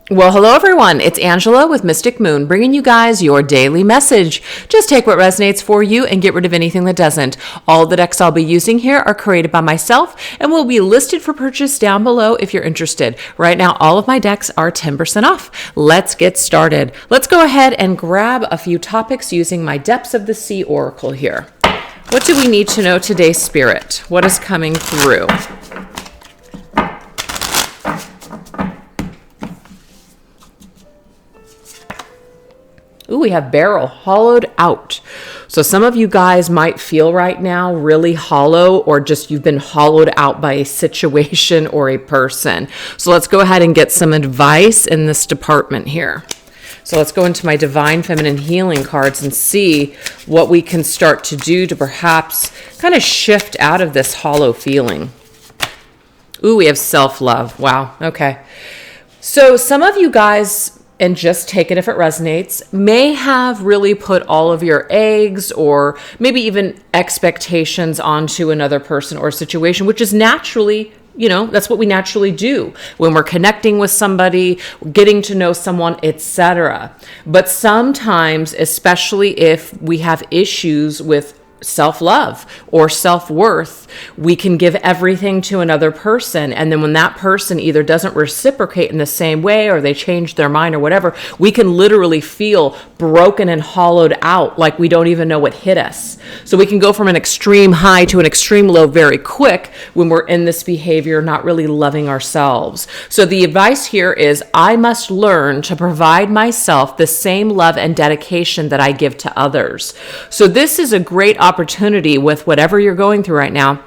Well, hello everyone. It's Angela with Mystic Moon, bringing you guys your daily message. Just take what resonates for you and get rid of anything that doesn't. All the decks I'll be using here are created by myself and will be listed for purchase down below if you're interested. Right now, all of my decks are 10% off. Let's get started. Let's go ahead and grab a few topics using my Depths of the Sea Oracle here. What do we need to know today, Spirit? What is coming through? Ooh, we have barrel, hollowed out. So some of you guys might feel right now really hollow, or just you've been hollowed out by a situation or a person. So let's go ahead and get some advice in this department here. So let's go into my Divine Feminine Healing cards and see what we can start to do to perhaps kind of shift out of this hollow feeling. Ooh, we have self-love. Wow. Okay. So some of you guys, and just take it if it resonates, may have really put all of your eggs or maybe even expectations onto another person or situation, which is naturally, that's what we naturally do when we're connecting with somebody, getting to know someone, etc. But sometimes, especially if we have issues with self-love or self-worth, we can give everything to another person, and then when that person either doesn't reciprocate in the same way or they change their mind or whatever, we can literally feel broken and hollowed out, like we don't even know what hit us. So we can go from an extreme high to an extreme low very quick when we're in this behavior, not really loving ourselves. So the advice here is I must learn to provide myself the same love and dedication that I give to others. So this is a great opportunity with whatever you're going through right now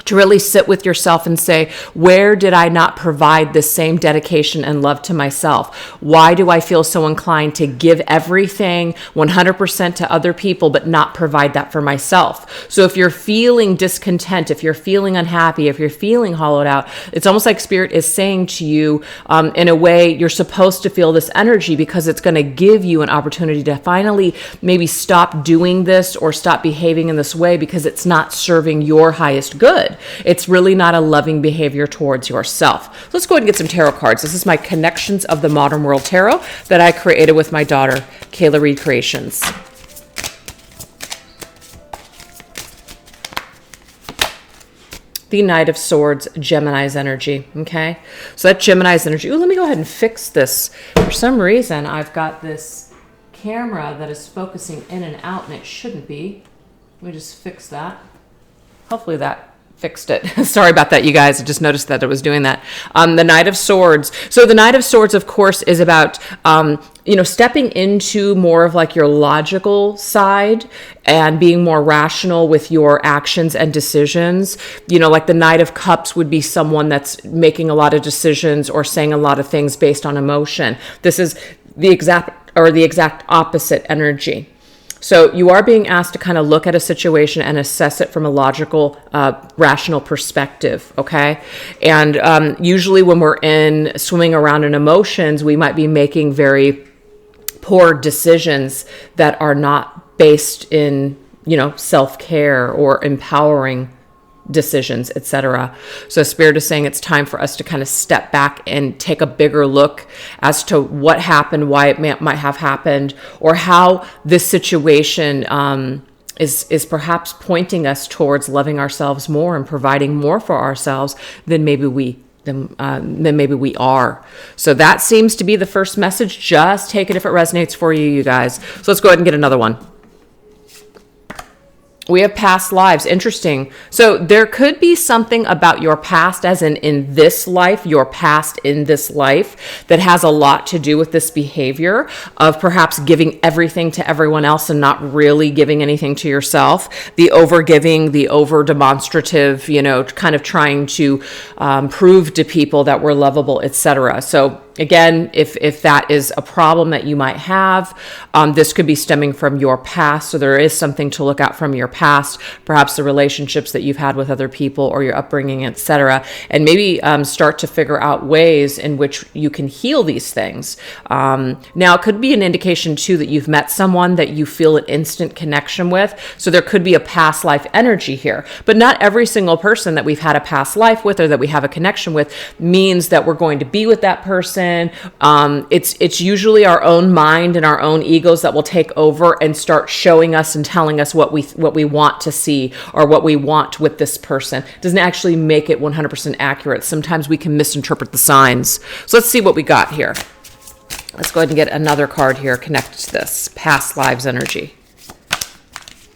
to really sit with yourself and say, where did I not provide the same dedication and love to myself? Why do I feel so inclined to give everything 100% to other people, but not provide that for myself? So if you're feeling discontent, if you're feeling unhappy, if you're feeling hollowed out, it's almost like Spirit is saying to you, in a way, you're supposed to feel this energy because it's going to give you an opportunity to finally maybe stop doing this or stop behaving in this way because it's not serving your highest good. It's really not a loving behavior towards yourself. Let's go ahead and get some tarot cards. This is my Connections of the Modern World Tarot that I created with my daughter, Kayla Reed Creations. The Knight of Swords, Gemini's energy. Okay, so that Gemini's energy. Ooh, let me go ahead and fix this. For some reason, I've got this camera that is focusing in and out, and it shouldn't be. Let me just fix that. Hopefully that fixed it. Sorry about that, you guys. I just noticed that it was doing that. The Knight of Swords. So the Knight of Swords, of course, is about, stepping into more of like your logical side and being more rational with your actions and decisions. Like the Knight of Cups would be someone that's making a lot of decisions or saying a lot of things based on emotion. This is the exact opposite energy. So you are being asked to kind of look at a situation and assess it from a logical, rational perspective, okay? And usually when we're swimming around in emotions, we might be making very poor decisions that are not based in, self-care or empowering decisions, etc. So Spirit is saying it's time for us to kind of step back and take a bigger look as to what happened, why it might have happened, or how this situation is perhaps pointing us towards loving ourselves more and providing more for ourselves than maybe we are. So that seems to be the first message. Just take it if it resonates for you, you guys. So let's go ahead and get another one. We have past lives. Interesting. So there could be something about your past, as in this life, your past in this life, that has a lot to do with this behavior of perhaps giving everything to everyone else and not really giving anything to yourself. The over-giving, the over-demonstrative, kind of trying to prove to people that we're lovable, etc. So again, if that is a problem that you might have, this could be stemming from your past. So there is something to look at from your past, perhaps the relationships that you've had with other people or your upbringing, etc. And maybe start to figure out ways in which you can heal these things. Now, it could be an indication too that you've met someone that you feel an instant connection with. So there could be a past life energy here. But not every single person that we've had a past life with or that we have a connection with means that we're going to be with that person person, it's usually our own mind and our own egos that will take over and start showing us and telling us what we want to see or what we want with this person. It doesn't actually make it 100% accurate. Sometimes we can misinterpret the signs. So let's see what we got here. Let's go ahead and get another card here connected to this past lives energy.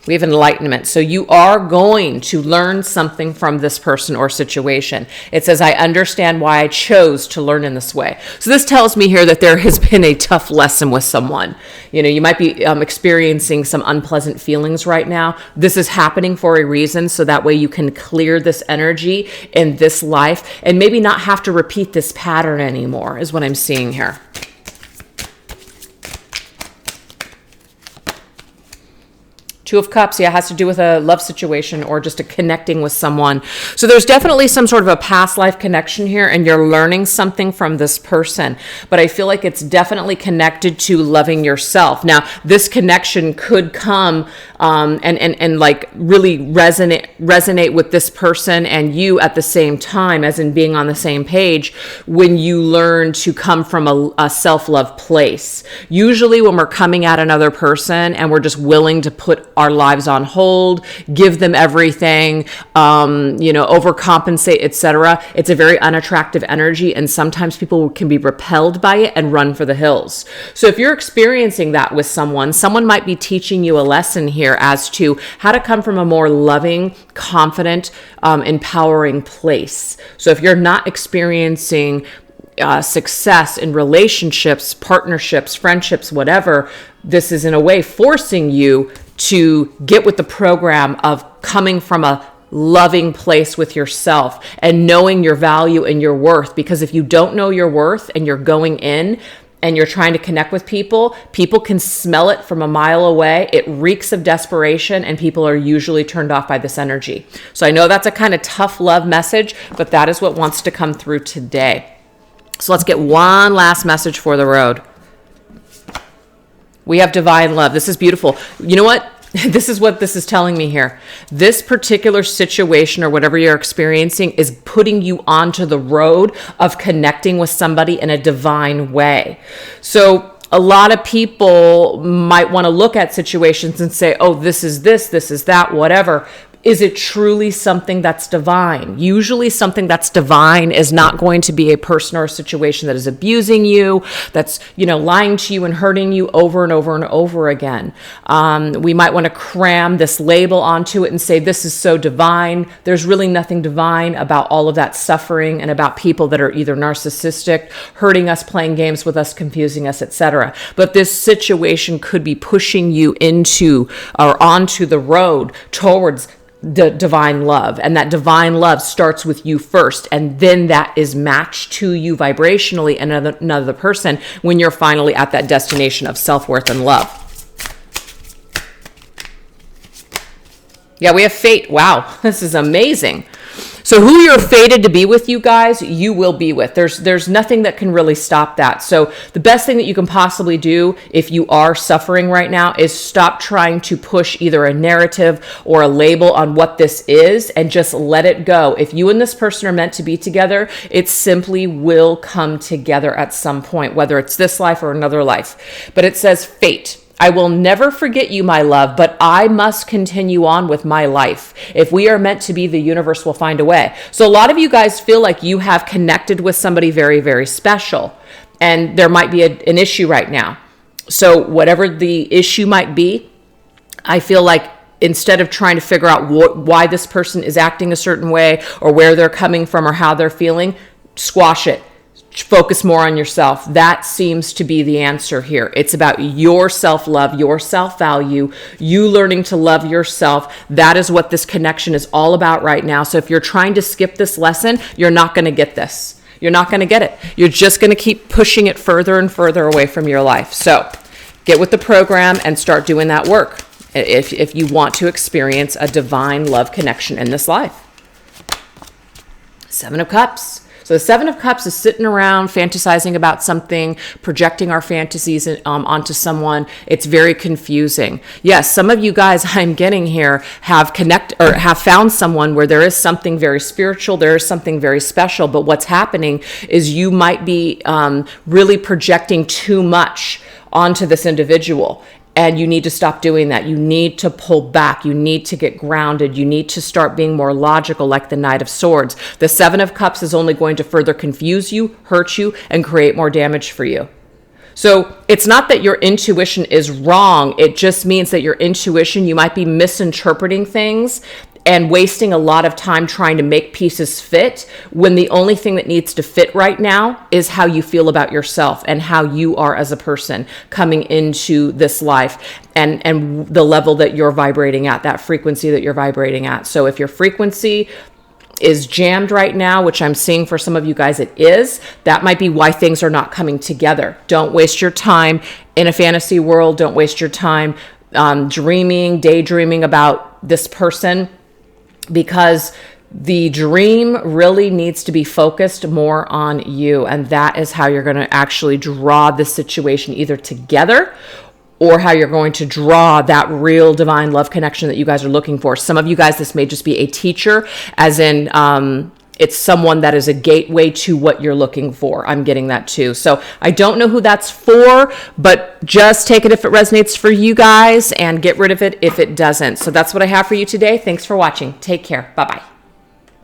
We have enlightenment. So you are going to learn something from this person or situation. It says, I understand why I chose to learn in this way. So this tells me here that there has been a tough lesson with someone. You know, you might be experiencing some unpleasant feelings right now. This is happening for a reason. So that way you can clear this energy in this life and maybe not have to repeat this pattern anymore is what I'm seeing here. Two of Cups, yeah, has to do with a love situation or just a connecting with someone. So there's definitely some sort of a past life connection here and you're learning something from this person. But I feel like it's definitely connected to loving yourself. Now, this connection could come and like really resonate with this person and you at the same time, as in being on the same page when you learn to come from a self-love place. Usually when we're coming at another person and we're just willing to put our lives on hold, give them everything, overcompensate, etc. It's a very unattractive energy, and sometimes people can be repelled by it and run for the hills. So if you're experiencing that with someone might be teaching you a lesson here as to how to come from a more loving, confident, empowering place. So if you're not experiencing success in relationships, partnerships, friendships, whatever, this is in a way forcing you to get with the program of coming from a loving place with yourself and knowing your value and your worth. Because if you don't know your worth and you're going in and you're trying to connect with people can smell it from a mile away. It reeks of desperation, and people are usually turned off by this energy. So I know that's a kind of tough love message, but that is what wants to come through today. So let's get one last message for the road. We have divine love. This is beautiful. You know what? This is what this is telling me here. This particular situation or whatever you're experiencing is putting you onto the road of connecting with somebody in a divine way. So a lot of people might want to look at situations and say, oh, this is that, whatever. Is it truly something that's divine? Usually something that's divine is not going to be a person or a situation that is abusing you, that's, lying to you and hurting you over and over and over again. We might want to cram this label onto it and say, this is so divine. There's really nothing divine about all of that suffering and about people that are either narcissistic, hurting us, playing games with us, confusing us, etc. But this situation could be pushing you into or onto the road towards the divine love, and that divine love starts with you first, and then that is matched to you vibrationally and another person when you're finally at that destination of self-worth and love. Yeah, we have fate. Wow, this is amazing. So who you're fated to be with, you guys, you will be with. There's nothing that can really stop that. So the best thing that you can possibly do if you are suffering right now is stop trying to push either a narrative or a label on what this is and just let it go. If you and this person are meant to be together, it simply will come together at some point, whether it's this life or another life. But it says fate. I will never forget you, my love, but I must continue on with my life. If we are meant to be, the universe will find a way. So a lot of you guys feel like you have connected with somebody very, very special, and there might be an issue right now. So whatever the issue might be, I feel like instead of trying to figure out why this person is acting a certain way or where they're coming from or how they're feeling, squash it. Focus more on yourself. That seems to be the answer here. It's about your self-love, your self-value, you learning to love yourself. That is what this connection is all about right now. So if you're trying to skip this lesson, you're not going to get this. You're not going to get it. You're just going to keep pushing it further and further away from your life. So get with the program and start doing that work if you want to experience a divine love connection in this life. 7 of Cups. So the Seven of Cups is sitting around fantasizing about something, projecting our fantasies onto someone. It's very confusing. Yes, some of you guys I'm getting here have found someone where there is something very spiritual, there is something very special, but what's happening is you might be really projecting too much onto this individual. And you need to stop doing that. You need to pull back. You need to get grounded. You need to start being more logical, like the Knight of Swords. The Seven of Cups is only going to further confuse you, hurt you, and create more damage for you. So it's not that your intuition is wrong. It just means that your intuition, you might be misinterpreting things and wasting a lot of time trying to make pieces fit, when the only thing that needs to fit right now is how you feel about yourself and how you are as a person coming into this life, and the level that you're vibrating at, that frequency that you're vibrating at. So if your frequency is jammed right now, which I'm seeing for some of you guys it is, that might be why things are not coming together. Don't waste your time in a fantasy world. Don't waste your time daydreaming about this person, because the dream really needs to be focused more on you. And that is how you're going to actually draw this situation either together, or how you're going to draw that real divine love connection that you guys are looking for. Some of you guys, this may just be a teacher, as in it's someone that is a gateway to what you're looking for. I'm getting that too. So I don't know who that's for, but just take it if it resonates for you guys and get rid of it if it doesn't. So that's what I have for you today. Thanks for watching. Take care. Bye-bye.